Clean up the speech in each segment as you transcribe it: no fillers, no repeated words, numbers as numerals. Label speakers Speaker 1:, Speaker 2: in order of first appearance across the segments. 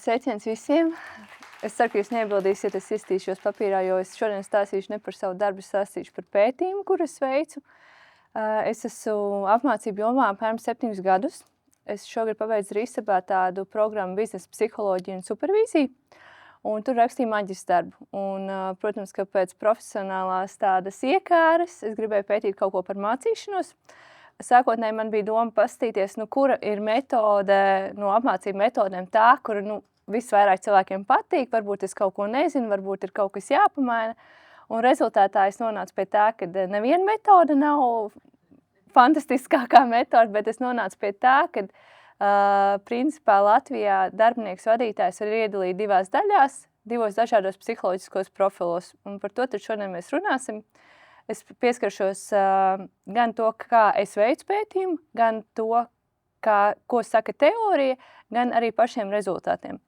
Speaker 1: Sveiciens visiem! Es ceru, ka jūs neiebildīsiet, es izstīšos papīrā, jo es šodien stāstīšu ne par savu darbu, es stāstīšu par pētījumu, kuru es veicu. Es esmu apmācību jomā apmēram 7 gadus. Es šogad pabeidzu Rīsabā tādu programmu biznesa psiholoģiju un supervīziju, un tur rakstīju maģistra darbu. Un, protams, ka pēc profesionālās tādas iekāres es gribēju pētīt kaut ko par mācīšanos. Sākotnēji man bija doma paskatīties, kura ir metode no apmācību metodēm tā, kura visvairāk cilvēkiem patīk, varbūt es kaut ko nezinu, varbūt ir kaut kas jāpamaina. Un rezultātā es nonācu pie tā, ka neviena metode nav fantastiskākā metode, bet es nonācu pie tā, ka principā Latvijā darbinieks vadītājs var iedalīt divās daļās, divos dažādos psiholoģiskos profilos. Un par to tad šodien mēs runāsim. Es pieskaršos gan to, kā es veicu pētījumu, gan to, ko saka teorija, gan arī pašiem rezultātiem.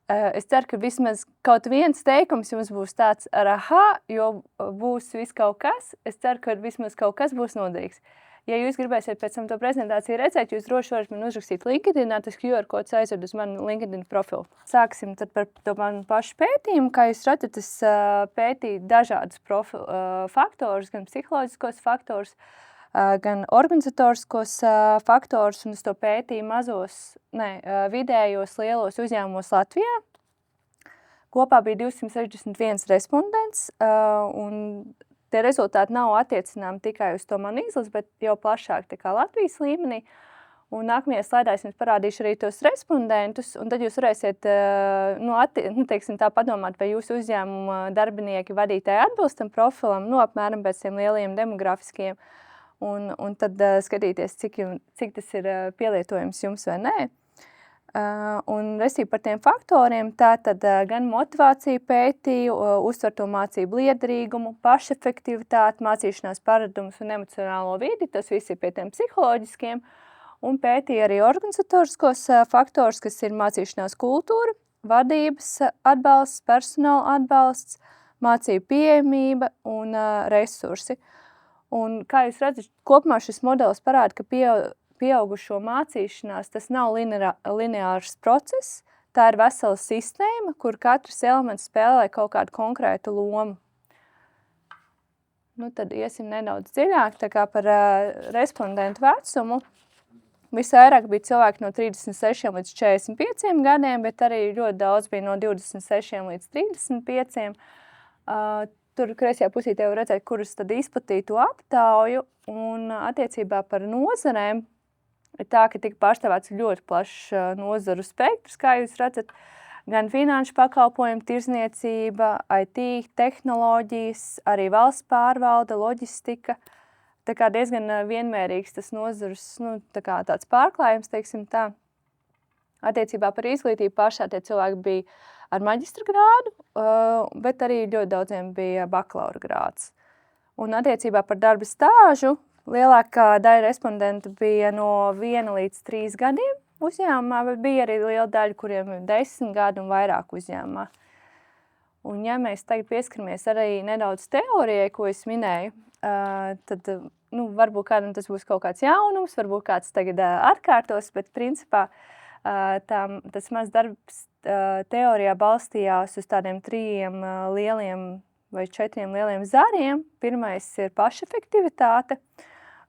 Speaker 1: Es ceru, ka vismaz kaut viens teikums jums būs tāds ar aha, jo būs viss kaut kas. Es ceru, ka vismaz kaut kas būs noderīgs. Ja jūs gribēsiet pēc tam to prezentāciju redzēt, jūs droši varat man uzrakstīt LinkedInā, tas QR kods aizved uz manu LinkedIn profilu. Sāksim tad par to manu pašu pētījumu. Kā jūs redzat, es pētīju dažādus faktorus, gan psiholoģiskos faktorus, gan organizatoriskos faktorus, un es to pētīju vidējos lielos uzņēmumos Latvijā. Kopā bija 261 respondents, un tie rezultāti nav attiecināmi tikai uz to manu izlasi, bet jau plašāk tā kā Latvijas līmenī. Un nākamajā slaidā es jums parādīšu arī tos respondentus, un tad jūs varēsiet tā padomāt, vai jūsu uzņēmuma darbinieki vadītāji atbilst tam profilam, apmēram pēc tiem lielajiem demografiskiem. Un tad skatīties, cik tas ir pielietojams jums vai nē. Un restīvi par tiem faktoriem, tātad gan motivāciju pētīju, uztverto mācību liederīgumu, pašefektivitāti, mācīšanās paradumus un emocionālo vidi, tas viss ir pie tiem psiholoģiskiem, un pētīju arī organizatoriskos faktorus, kas ir mācīšanās kultūra, vadības atbalsts, personāla atbalsts, mācību pieejamība un resursi. Un, kā jūs redzat, kopumā šis modelis parāda, ka pieaugušo mācīšanās tas nav lineārs process, tā ir vesela sistēma, kur katrs elements spēlē kaut kādu konkrētu lomu. Tad iesim nedaudz dziļāk, tā kā par respondentu vecumu. Visvairāk bija cilvēki no 36 līdz 45 gadiem, bet arī ļoti daudz bija no 26 līdz 35. Tur kreisajā pusītē var redzēt, kuras tad izplatīja to aptauju, un attiecībā par nozarēm ir tā, ka tika pārstāvēts ļoti plašs nozaru spektrs, kā jūs redzat, gan finanšu pakalpojumu, tirzniecība, IT, tehnoloģijas, arī valsts pārvalde, loģistika. Tā kā diezgan vienmērīgs tas nozars, tāds pārklājums, teiksim tā. Attiecībā par izglītību pašā tie cilvēki bija ar maģistra grādu, bet arī ļoti daudziem bija bakalaura grāds. Un attiecībā par darba stāžu lielākā daļa respondentu bija no 1 līdz 3 gadiem uzņēmumā, bet bija arī liela daļa, kuriem ir 10 gadi un vairāk uzņēmumā. Un ja mēs tagad pieskaramies arī nedaudz teorijai, ko es minēju, tad varbūt kādam tas būs kaut kāds jaunums, varbūt kāds tagad atkārtos, bet principā tas mans darbs teorijā balstījās uz tādiem 3 lieliem vai 4 lieliem zariem. Pirmais ir pašefektivitāte.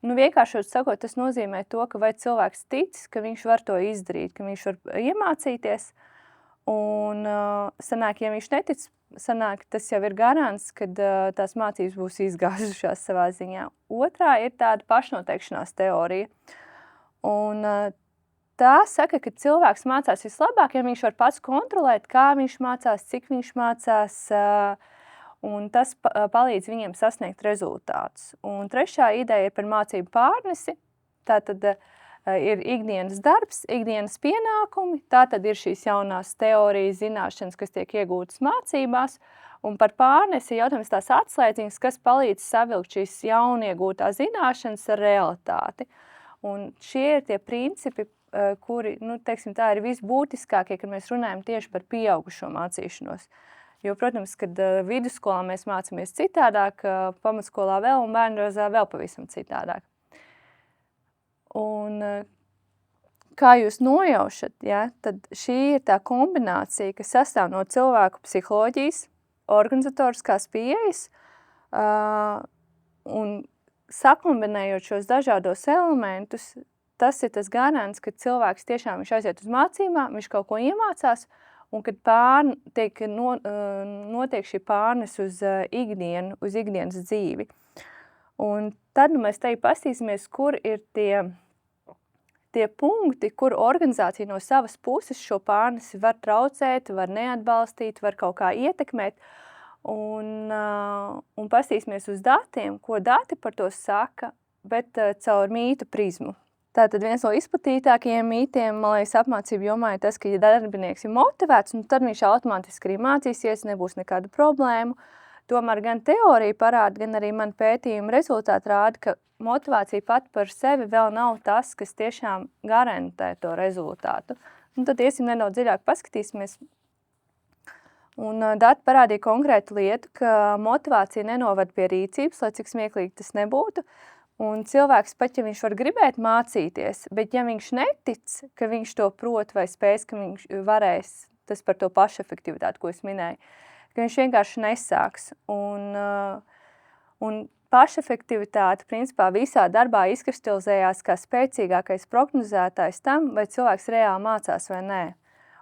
Speaker 1: Vienkāršot sakot, tas nozīmē to, ka vai cilvēks tic, ka viņš var to izdarīt, ka viņš var iemācīties. Un sanāk, ja viņš netic, tas jau ir garants, kad tās mācības būs izgāzušās savā ziņā. Otrā ir tāda pašnoteikšanās teorija. Un tā saka, ka cilvēks mācās vislabāk, ja viņš var pats kontrolēt, kā viņš mācās, cik viņš mācās, un tas palīdz viņiem sasniegt rezultātus. Un trešā ideja ir par mācību pārnesi. Tātad ir ikdienas darbs, ikdienas pienākumi, tātad ir šīs jaunās teorijas zināšanas, kas tiek iegūtas mācībās, un par pārnesi jautājums tās atslēdziņas, kas palīdz savilkt šīs jauniegūtās zināšanas ar realitāti. Un šie ir tie principi, kuri, tā ir visbūtiskākie, kad mēs runājam tieši par pieaugušo mācīšanos. Jo, protams, kad vidusskolā mēs mācāmies citādāk, pamatskolā vēl un bērnudārzā vēl pavisam citādāk. Un kā jūs nojaušat, ja, tad šī ir tā kombinācija, kas sastāv no cilvēku psiholoģijas, organizatoriskās pieejas, un sakombinējot šos dažādos elementus, tas ir tas garants, ka cilvēks tiešām viņš aiziet uz mācībām, viņš kaut ko iemācās, un kad notiek šī pārnes uz ikdienu, uz ikdienas dzīvi. Un tad mēs te pastīsimies, kur ir tie punkti, kur organizācija no savas puses šo pārnesi var traucēt, var neatbalstīt, var kaut kā ietekmēt, un pastīsimies uz datiem, ko dati par to saka, bet caur mītu prizmu. Tātad viens no izplatītākajiem mītiem, man liekas, apmācību jomā ir tas, ka, ja darbinieks ir motivēts, tad viņš automātiski arī mācīsies, nebūs nekādu problēmu. Tomēr gan teorija parāda, gan arī man pētījuma rezultāti rāda, ka motivācija pat par sevi vēl nav tas, kas tiešām garantē to rezultātu. Un tad iesim nedaudz dziļāk paskatīsimies. Un dati parādīja konkrētu lietu, ka motivācija nenovad pie rīcības, lai cik smieklīgi tas nebūtu. Un cilvēks pat, ja viņš var gribēt mācīties, bet ja viņš netic, ka viņš to prot vai spēs, ka viņš varēs, tas par to pašefektivitāti, ko es minēju, ka viņš vienkārši nesāks. Un pašefektivitāte principā visā darbā izkristalizējās kā spēcīgākais prognozētājs tam, vai cilvēks reāli mācās vai nē.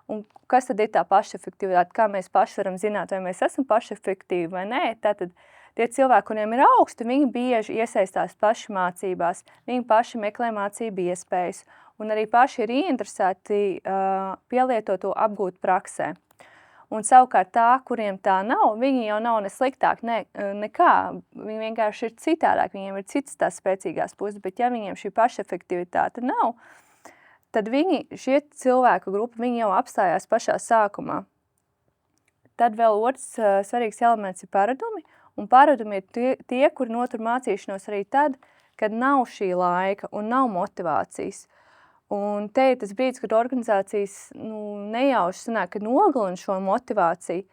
Speaker 1: Un kas tad ir tā pašefektivitāte? Kā mēs paši varam zināt, vai mēs esam pašefektīvi vai nē? Tātad tie cilvēki, kuriem ir augsti, viņi bieži iesaistās paši mācībās, viņi paši meklē mācību iespējas un arī paši ir ieinteresēti pielietot to apgūt praksē. Un savukārt tā, kuriem tā nav, viņi jau nav ne sliktāk, nekā. Viņi vienkārši ir citādāk, viņiem ir citas tās spēcīgās puses, bet ja viņiem šī pašefektivitāte nav, tad šie cilvēku grupa, viņi jau apstājās pašā sākumā. Tad vēl otrs svarīgs elements ir paradumi, un paradumi ir tie, kuri notur mācīšanos arī tad, kad nav šī laika un nav motivācijas. Un te ir tas brīdis, kad organizācijas nejauši sanāk, ka nogalina šo motivāciju,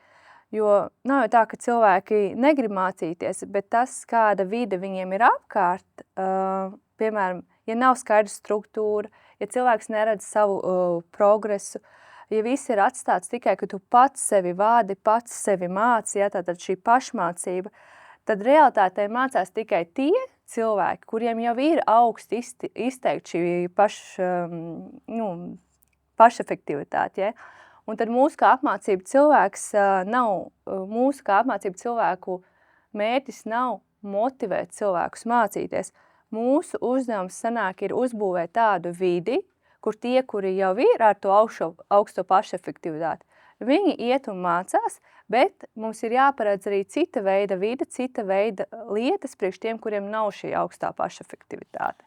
Speaker 1: jo nav jau tā, ka cilvēki negrib mācīties, bet tas, kāda vide viņiem ir apkārt, piemēram, ja nav skaidra struktūra, ja cilvēks neredz savu progresu, ja viss ir atstāts tikai, ka tu pats sevi vādi, pats sevi māci, ja, tātad šī pašmācība, tad realitātē mācās tikai tie cilvēki, kuriem jau ir augsti izteikti šī pašefektivitāte. Ja? Un tad mūsu kā apmācību cilvēku mērķis nav motivēt cilvēkus mācīties. Mūsu uzdevums sanāk ir uzbūvēt tādu vidi, kur tie, kuri jau ir ar to augsto pašefektivitāti, viņi iet un mācās, bet mums ir jāparedz arī cita veida vide, cita veida lietas priekš tiem, kuriem nav šī augstā pašefektivitāte.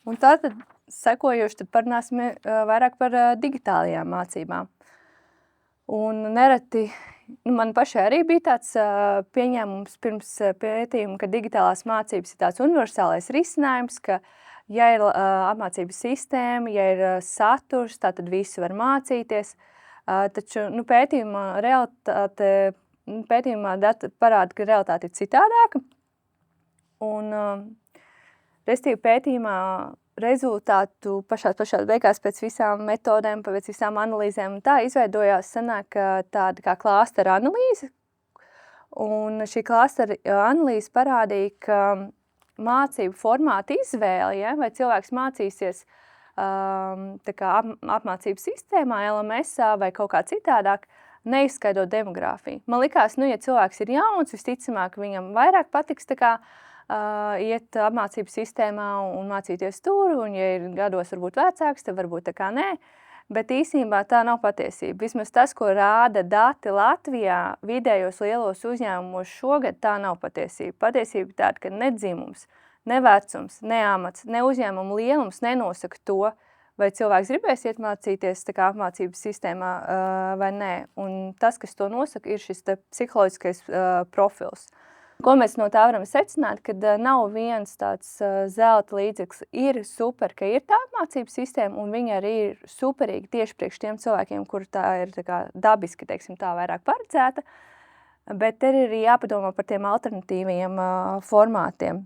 Speaker 1: Un tātad, sekojoši, tad parunāsim vairāk par digitālajām mācībām. Un nereti, man pašai arī bija tāds pieņēmums pirms pētījuma, ka digitālās mācības ir tāds universālais risinājums, ka ja ir apmācības sistēma, ja ir saturs, tad visi var mācīties. Taču pētījumā dati parāda, ka realitāte ir citādāka. Un, restīvi pētījumā rezultātu pašās beigās pēc visām metodēm, pēc visām analīzēm, tā izveidojās sanāk tāda kā klāstera analīze. Un šī klāstera analīze parādīja, ka mācību formāta izvēle, ja, vai cilvēks mācīsies tā kā apmācības sistēmā, LMS-ā vai kaut kā citādāk, neizskaidro demogrāfiju. Man likās, ja cilvēks ir jauns, visticamāk, viņam vairāk patiks tā kā iet apmācības sistēmā un mācīties tur, un ja ir gados varbūt vecāks, tad varbūt tā kā nē. Bet īstenībā tā nav patiesība. Vismaz tas, ko rāda dati Latvijā vidējos lielos uzņēmumos šogad, tā nav patiesība. Patiesība ir tāda, ka ne dzimums, ne vecums, ne amats, ne uzņēmuma lielums nenosaka to, vai cilvēks gribēs iet mācīties tā kā apmācības sistēmā vai nē. Un tas, kas to nosaka, ir šis psiholoģiskais profils. Ko mēs no tā varam secināt, kad nav viens tāds zelta līdzeklis. Ir super, ka ir tā apmācības sistēma, un viņa arī ir superīga tieši priekš tiem cilvēkiem, kur tā ir tā kā dabiski, teiksim, tā vairāk paredzēta, bet ir arī jāpadomā par tiem alternatīviem formātiem.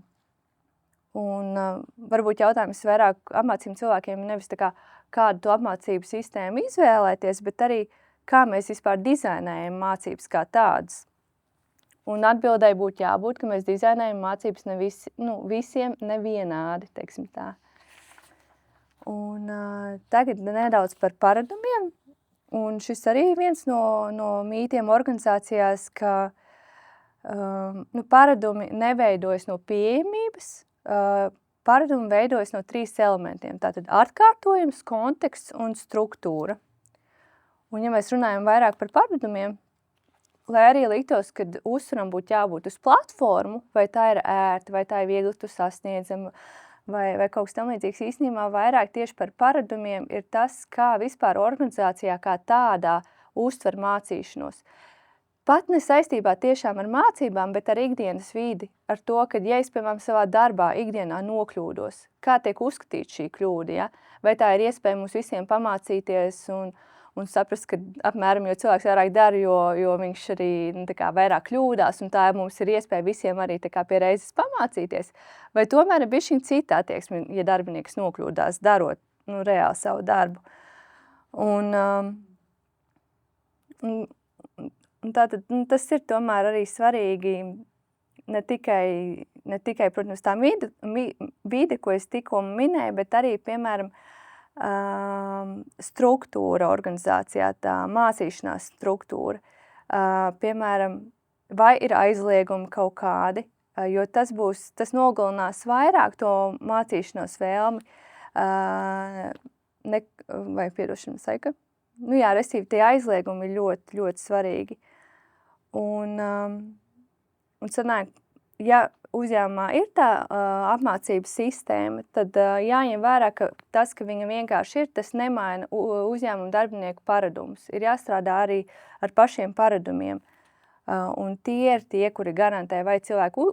Speaker 1: Un varbūt jautājums vairāk apmācību cilvēkiem nevis tā kā, kādu to apmācību sistēmu izvēlēties, bet arī kā mēs vispār dizainējam mācības kā tādas. Un atbildēji būtu jābūt, ka mēs dizainējam mācības visiem nevienādi, teiksim tā. Un tagad nedaudz par paradumiem. Un šis arī viens no mītiem organizācijās, ka paradumi neveidojas no pieejamības, paradumi veidojas no 3 elementiem. Tātad atkārtojums, konteksts un struktūra. Un ja mēs runājam vairāk par paradumiem, lai arī liktos, kad uzsvaram būtu jābūt uz platformu, vai tā ir ērta, vai tā ir viegli tu sasniedzama, vai kaut kas tam līdzīgs, īstenībā vairāk tieši par paradumiem ir tas, kā vispār organizācijā kā tādā uztver mācīšanos. Pat ne saistībā tiešām ar mācībām, bet ar ikdienas vidi, ar to, ka, ja es, piemēram, savā darbā ikdienā nokļūdos, kā tiek uzskatīta šī kļūda, ja? Vai tā ir iespēja mums visiem pamācīties un saprast, ka apmēram, jo cilvēks vairāk dara, jo viņš arī vairāk kļūdās, un tā mums ir iespēja visiem arī pie reizes pamācīties. Vai tomēr ir bišķiņ cita attieksme, ja darbinieks nokļūdās, darot reāli savu darbu. Un tātad tas ir tomēr arī svarīgi ne tikai protams, tā vide, ko es tikko minēju, bet arī, piemēram, struktūra organizācijā, tā mācīšanās struktūra. Piemēram, vai ir aizliegumi kaut kādi, jo tas nogalinās vairāk to mācīšanos vēlmi, vai piedošana saika. Restīvi, tie aizliegumi ir ļoti, ļoti svarīgi. Un sanāk, ja uzņēmumā ir tā apmācības sistēma, tad jāņem vērā, ka tas, ka viņa vienkārši ir, tas nemaina uzņēmumu darbinieku paradumus. Ir jāstrādā arī ar pašiem paradumiem. Un tie ir tie, kuri garantē, vai cilvēki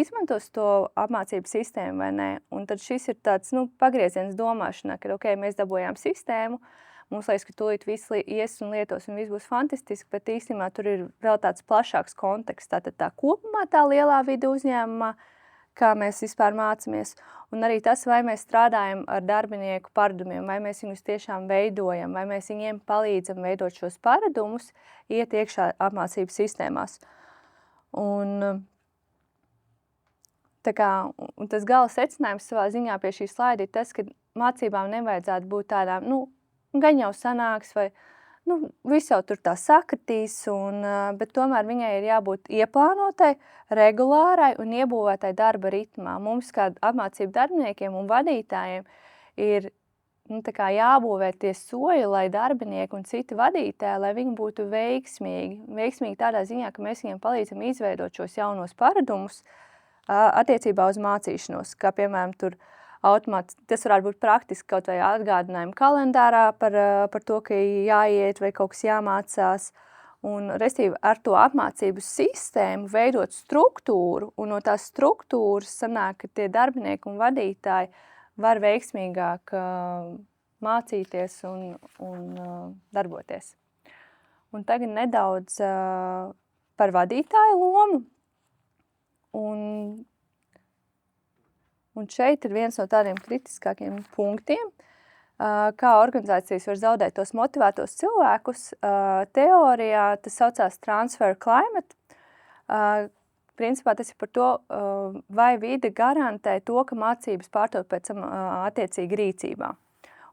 Speaker 1: izmantos to apmācības sistēmu vai nē. Un tad šis ir tāds pagrieziens domāšanā, ka mēs dabūjām sistēmu, mums liekas, ka tūlīt viss ies un lietos un viss būs fantastiski, bet īstenībā tur ir vēl tāds plašāks konteksts. Tātad tā kopumā tā lielā vide uzņēmumā, kā mēs vispār mācamies. Un arī tas, vai mēs strādājam ar darbinieku paradumiem, vai mēs viņus tiešām veidojam, vai mēs viņiem palīdzam veidot šos paradumus, iet iekšā apmācības sistēmās. Un tas gala secinājums savā ziņā pie šī slaida ir tas, ka mācībām nevajadzētu būt tādām, gan jau sanāks, vai viss jau tur tā sakritīs, bet tomēr viņai ir jābūt ieplānotai, regulārai un iebūvētai darba ritmā. Mums, kā apmācību darbiniekiem un vadītājiem, ir jābūvē tie soļi, lai darbinieki un citi vadītāji, lai viņi būtu veiksmīgi. Veiksmīgi tādā ziņā, ka mēs viņiem palīdzam izveidot šos jaunos paradumus attiecībā uz mācīšanos, kā piemēram tur tas varētu būt praktiski kaut vai atgādinājumi kalendārā par to, ka jāiet vai kaut kas jāmācās. Un, restīvi, ar to apmācību sistēmu veidot struktūru, un no tās struktūras sanāk, ka tie darbinieki un vadītāji var veiksmīgāk mācīties un darboties. Un tagad nedaudz par vadītāju lomu. Un šeit ir viens no tādiem kritiskākiem punktiem, kā organizācijas var zaudēt tos motivētos cilvēkus. Teorijā tas saucās transfer climate. Principā tas ir par to, vai vide garantē to, ka mācības pārtot pēc tam attiecīgi rīcībā.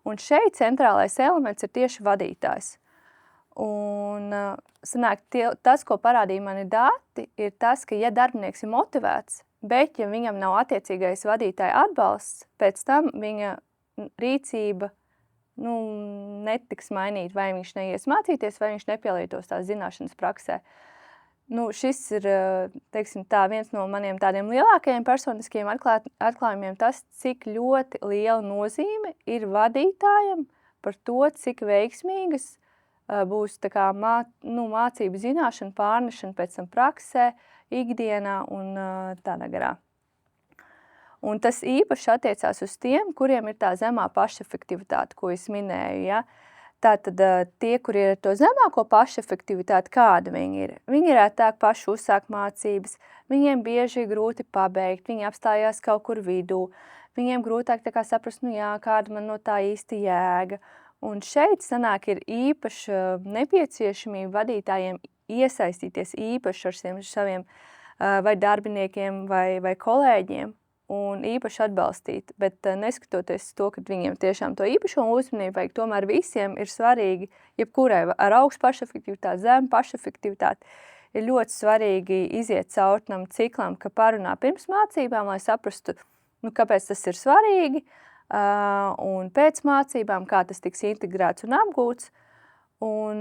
Speaker 1: Un šeit centrālais elements ir tieši vadītājs. Un sanāk, tas, ko parādīja mani dati, ir tas, ka ja darbinieks ir motivēts, bet ja viņam nav attiecīgais vadītāja atbalsts, pēc tam viņa rīcība netiks mainīt, vai viņš neies mācīties, vai viņš nepielietos tās zināšanas praksē. Šis ir, teiksim tā, viens no maniem tādiem lielākajiem personiskiem atklājumiem, tas, cik ļoti liela nozīme ir vadītājam par to, cik veiksmīgas būs mācību zināšana, pārnešana pēc tam praksē, ikdienā un tādā garā. Un tas īpaši attiecās uz tiem, kuriem ir tā zemā pašefektivitāte, ko es minēju. Ja? Tātad tie, kuri ir ar to zemāko pašefektivitāti, kāda viņi ir? Viņi ir ētāk paši uzsāk mācības, viņiem bieži ir grūti pabeigt, viņi apstājās kaut kur vidū, viņiem grūtāk tā kā saprast, kāda man no tā īsti jēga. Un šeit sanāk ir īpaša nepieciešamība vadītājiem iesaistīties īpaši ar saviem vai darbiniekiem vai kolēģiem un īpaši atbalstīt, bet neskatoties to, ka viņiem tiešām to īpašo uzmanību vajag, tomēr visiem ir svarīgi, jebkurai ar augstu pašefektivitāti, zemu pašefektivitāti, ir ļoti svarīgi iziet cauri tam ciklam, ka parunā pirms mācībām, lai saprastu, kāpēc tas ir svarīgi, un pēc mācībām, kā tas tiks integrēts un apgūts, un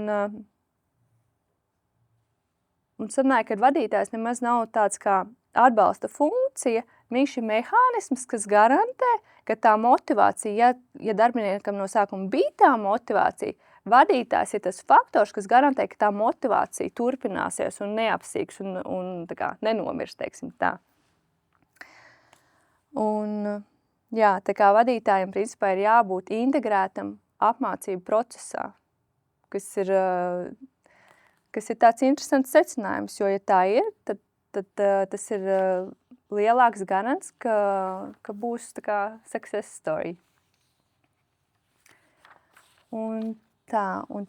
Speaker 1: sanāk, ka vadītājs nemaz nav tāds kā atbalsta funkcija, viņš ir mehānisms, kas garantē, ka tā motivācija, ja darbiniekam no sākuma bija tā motivācija, vadītājs ir tas faktors, kas garantē, ka tā motivācija turpināsies un neapsīks un tā kā nenomirs, teiksim tā. Un jā, tā kā vadītājiem principā ir jābūt integrētam apmācību procesā, kas ir tāds interesants secinājums, jo, ja tā ir, tad tas ir lielāks garants, ka būs tā kā success story. Un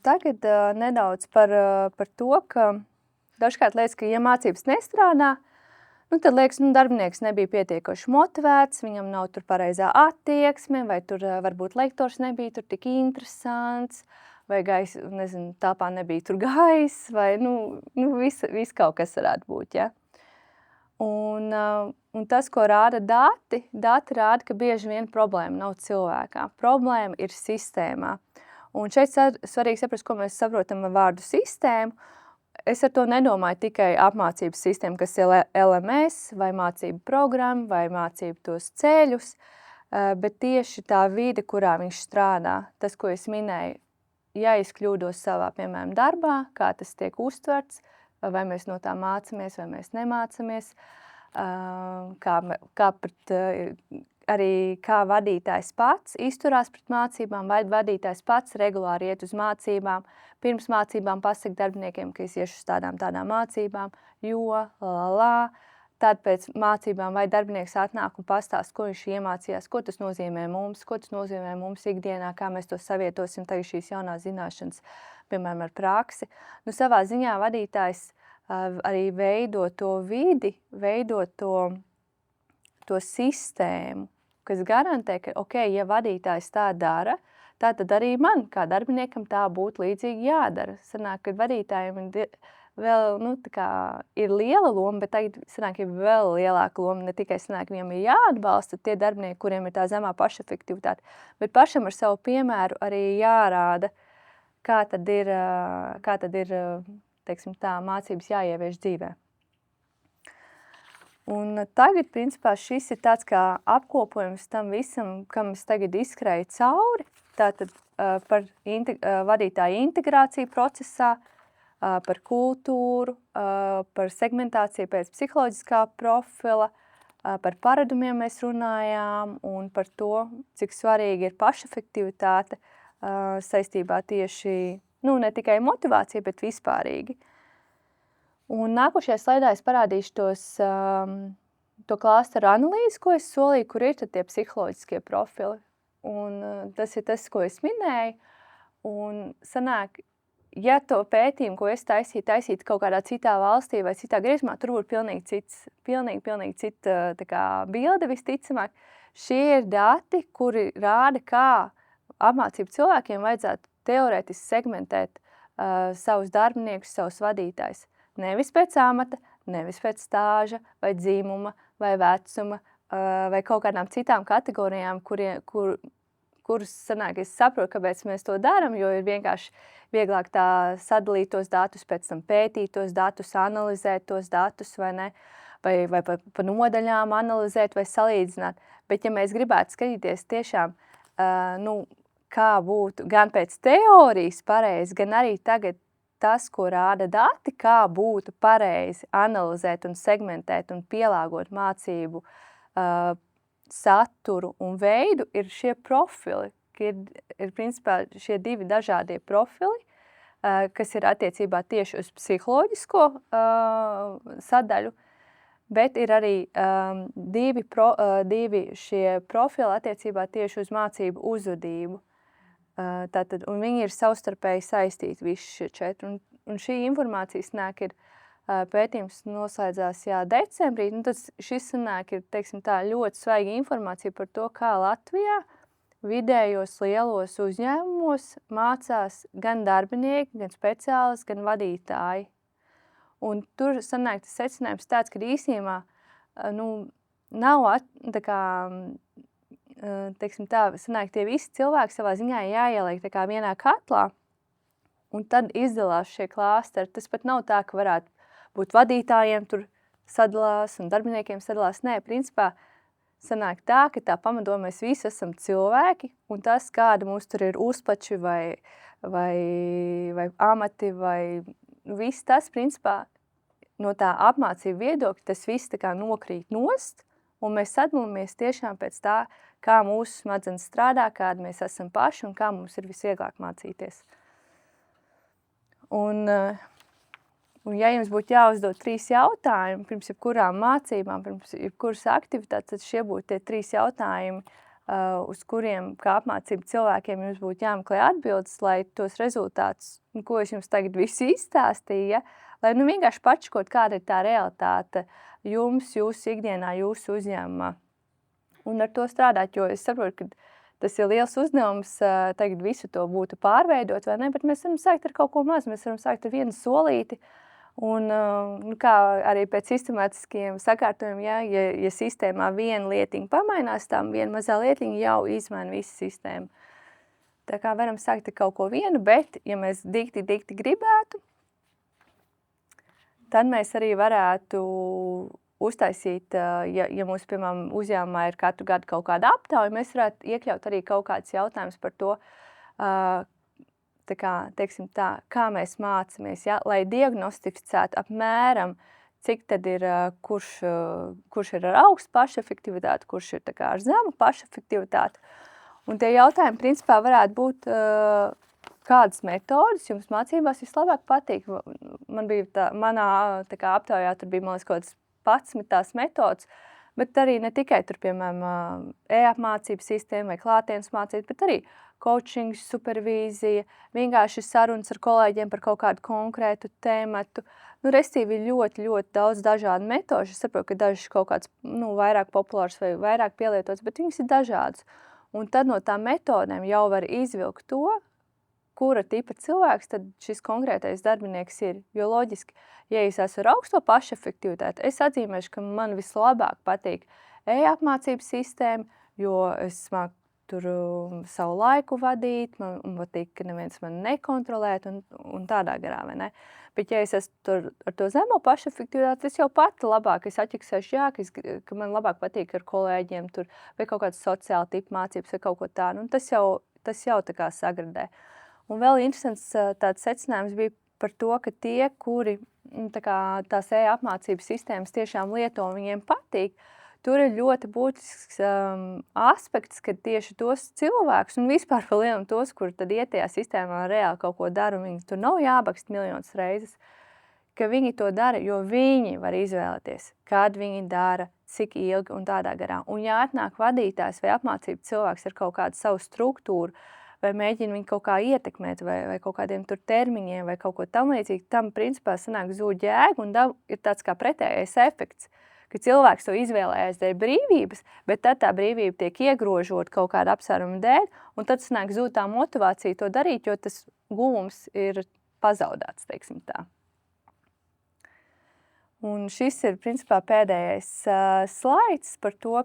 Speaker 1: tagad nedaudz par to, ka dažkārt liekas, ka ja mācības nestrādā, tad liekas, darbinieks nebija pietiekoši motivēts, viņam nav tur pareizā attieksme, vai tur varbūt lektors nebija tur tik interesants, vai tāpā nebija tur gaiss, vai viss kaut kas varētu būt, ja. Un tas, ko rāda dati rāda, ka bieži vien problēma nav cilvēkā. Problēma ir sistēmā. Un šeit svarīgi saprast, ko mēs saprotam ar vārdu sistēmu. Es ar to nedomāju tikai apmācības sistēmu, kas ir LMS, vai mācību programma, vai mācību tos ceļus, bet tieši tā vide, kurā viņš strādā. Tas, ko es minēju, ja es kļūdos savā, piemēram, darbā, kā tas tiek uztverts, vai mēs no tā mācamies, vai mēs nemācamies, arī kā vadītājs pats izturās pret mācībām, vai vadītājs pats regulāri iet uz mācībām, pirms mācībām pasaka darbiniekiem, ka es iešu uz tādām mācībām, tad pēc mācībām vai darbinieks atnāk un pastāst, ko viņš iemācījās, ko tas nozīmē mums ikdienā, kā mēs to savietosim tagad šīs jaunās zināšanas, piemēram, ar praksi. Savā ziņā vadītājs arī veido to vidi, veido to sistēmu, kas garantē, ka, ja vadītājs tā dara, tad arī man, kā darbiniekam, tā būtu līdzīgi jādara. Sanāk, ka vadītājiem vēl, ir liela loma, bet tagad sanāk, ir vēl lielāka loma, ne tikai sanāk, viņam ir jāatbalsta tie darbinieki, kuriem ir tā zemā pašefektivitāte, bet pašam ar savu piemēru arī jārāda, kā tad ir teiksim tā, mācības jāievieš dzīvē. Un tagad, principā, šis ir tāds kā apkopojums tam visam, kam es tagad izskrēju cauri, tātad par vadītāju integrāciju procesā, par kultūru, par segmentāciju pēc psiholoģiskā profila, par paradumiem mēs runājām un par to, cik svarīgi ir pašefektivitāte saistībā tieši, ne tikai motivācija, bet vispārīgi. Un nākošajā slaidā es parādīšu to klāsteru analīzi, ko es solīju, kur ir tie psiholoģiskie profili. Un tas ir tas, ko es minēju. Un sanāk, ja to pētījumu, ko es taisītu kaut kādā citā valstī vai citā griezumā, tur būtu pilnīgi cita tā kā bilde visticamāk. Šie ir dati, kuri rāda, kā apmācību cilvēkiem vajadzētu teorētiski segmentēt savus darbiniekus, savus vadītājus. Nevis pēc amata, nevis pēc stāža, vai dzimuma, vai vecuma, vai kaut kādām citām kategorijām, kurus sanāk, es saprotu, kāpēc mēs to darām, jo ir vienkārši vieglāk tā sadalīt tos datus, pēc tam pētīt tos datus, analizēt tos datus, vai ne, vai pa nodaļām analizēt vai salīdzināt. Bet ja mēs gribētu skatīties tiešām, kā būtu gan pēc teorijas pareizi, gan arī tagad tas, ko rāda dati, kā būtu pareizi analizēt un segmentēt un pielāgot mācību saturu un veidu, ir šie profili, ka ir principā šie divi dažādie profili, kas ir attiecībā tieši uz psiholoģisko sadaļu, bet ir arī divi šie profili attiecībā tieši uz mācību uzvedību. Tātad, un viņi ir savstarpēji saistīti visi šie četri. Un šī informācija sanāk ir pētījums noslēdzās decembrī. Tad šis sanāk ir, teiksim tā, ļoti svaiga informācija par to, kā Latvijā vidējos lielos uzņēmumos mācās gan darbinieki, gan speciālisti, gan vadītāji. Un tur sanāk tas secinājums tāds, ka īstenībā nav teiksim tā, sanāk tie visi cilvēki savā ziņā jāieliek tā kā vienā katlā, un tad izdalās šie klāsteri. Tas pat nav tā, ka varētu būt vadītājiem tur sadalās un darbiniekiem sadalās. Nē, principā sanāk tā, ka tā pamatdomā mēs visi esam cilvēki, un tas, kāda mums tur ir uzplači vai amati, vai viss tas, principā, no tā apmācību viedokļa, tas viss tā kā nokrīt nost, un mēs sadalāmies tiešām pēc tā, kā mūsu smadzenes strādā, kādi mēs esam paši un kā mums ir visvieglāk mācīties. Un ja jums būtu jāuzdod 3 jautājumi pirms jebkurām mācībām, pirms jebkuras aktivitātes, tad šie būtu tie 3 jautājumi, uz kuriem, kā apmācību cilvēkiem, jums būtu jāmeklē atbildes, lai tos rezultātus, ko es jums tagad visu izstāstīju, lai vienkārši pačkot, kāda ir tā realitāte jums, jūsu ikdienā, jūsu uzņēmumā. Un ar to strādāt, jo es saprotu, ka tas ir liels uzdevums tagad visu to būtu pārveidot, vai ne, bet mēs varam sākt ar kaut ko maz, mēs varam sākt ar vienu solīti, un kā arī pēc sistemātiskiem sakārtojumiem, ja sistēmā viena lietiņa pamainās, tam viena mazā lietiņa jau izmaina visu sistēmu. Tā kā varam sākt ar kaut ko vienu, bet, ja mēs dikti gribētu, tad mēs arī varētu uztaisīt, ja mums, piemēram, uzņēmumā ir katru gadu kaut kāda aptauja, mēs varētu iekļaut arī kaut kāds jautājums par to, teiksim tā, kā mēs mācamies, lai diagnostificētu apmēram, cik tad ir, kurš ir ar augstu pašefektivitāti, kurš ir tā kā ar zemu pašefektivitāti. Un tie jautājumi, principā, varētu būt, kādas metodas jums mācībās vislabāk patīk. Manā aptaujā tur bija, man liekas, kaut kāds 11 tās metodas, bet arī ne tikai tur, piemēram, e-apmācības sistēma vai klātienes mācība, bet arī coachings, supervīzija, vienkārši sarunas ar kolēģiem par kaut kādu konkrētu tēmatu. Restīvi ir ļoti, ļoti daudz dažādu metožu. Es saprotu, ka dažas kaut kāds vairāk populārs vai vairāk pielietots, bet viņas ir dažādas. Un tad no tām metodēm jau var izvilkt to, kura tipa cilvēks tad šis konkrētais darbinieks ir. Jo loģiski, ja es esmu ar augsto pašefektivitāti, es atzīmēšu, ka man vislabāk patīk e-apmācības sistēma, jo es māku tur savu laiku vadīt, man patīk, ka neviens man nekontrolēt un tādā garā, vai ne? Bet ja es esmu tur ar to zemo pašefektivitāti, es jau pati labāk, es atķiksēšu, ka man labāk patīk ar kolēģiem tur, vai kaut kāds sociāla tipa mācības vai kaut ko tādu, un tas jau tā kā sagradē. Un vēl interesants tāds secinājums bija par to, ka tie, kuri tās e-apmācības sistēmas tiešām lieto un viņiem patīk, tur ir ļoti būtisks aspekts, ka tieši tos cilvēkus, un vispār vēl lielum tos, kuri tad iet tajā sistēmā reāli kaut ko dara, un viņi tur nav jābakst miljonus reizes, ka viņi to dara, jo viņi var izvēlēties, kad viņi dara, cik ilgi un tādā garā. Un ja atnāk vadītājs vai apmācību cilvēks ar kaut kādu savu struktūru, vai mēģina viņu kaut kā ietekmēt, vai kaut kādiem tur termiņiem, vai kaut ko tam līdzīgi, tam principā sanāk zūd jēga, un ir tāds kā pretējais efekts, ka cilvēks to izvēlējās dēļ brīvības, bet tad tā brīvība tiek iegrožot kaut kādu apsvērumu dēļ, un tad sanāk zūd tā motivācija to darīt, jo tas guvums ir pazaudēts, teiksim tā. Un šis ir principā pēdējais slaids par to,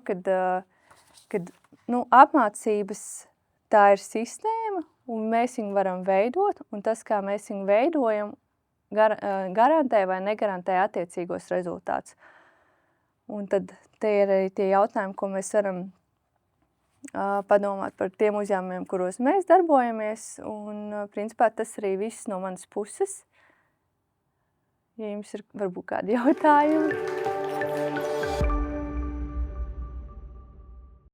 Speaker 1: kad apmācības tā ir sistēma, un mēs viņu varam veidot, un tas, kā mēs viņu veidojam, garantē vai negarantē attiecīgos rezultātus. Un tad te ir arī tie jautājumi, ko mēs varam padomāt par tiem uzņēmumiem, kuros mēs darbojamies, un principā tas arī viss no manas puses. Ja jums ir varbūt kādi jautājumi.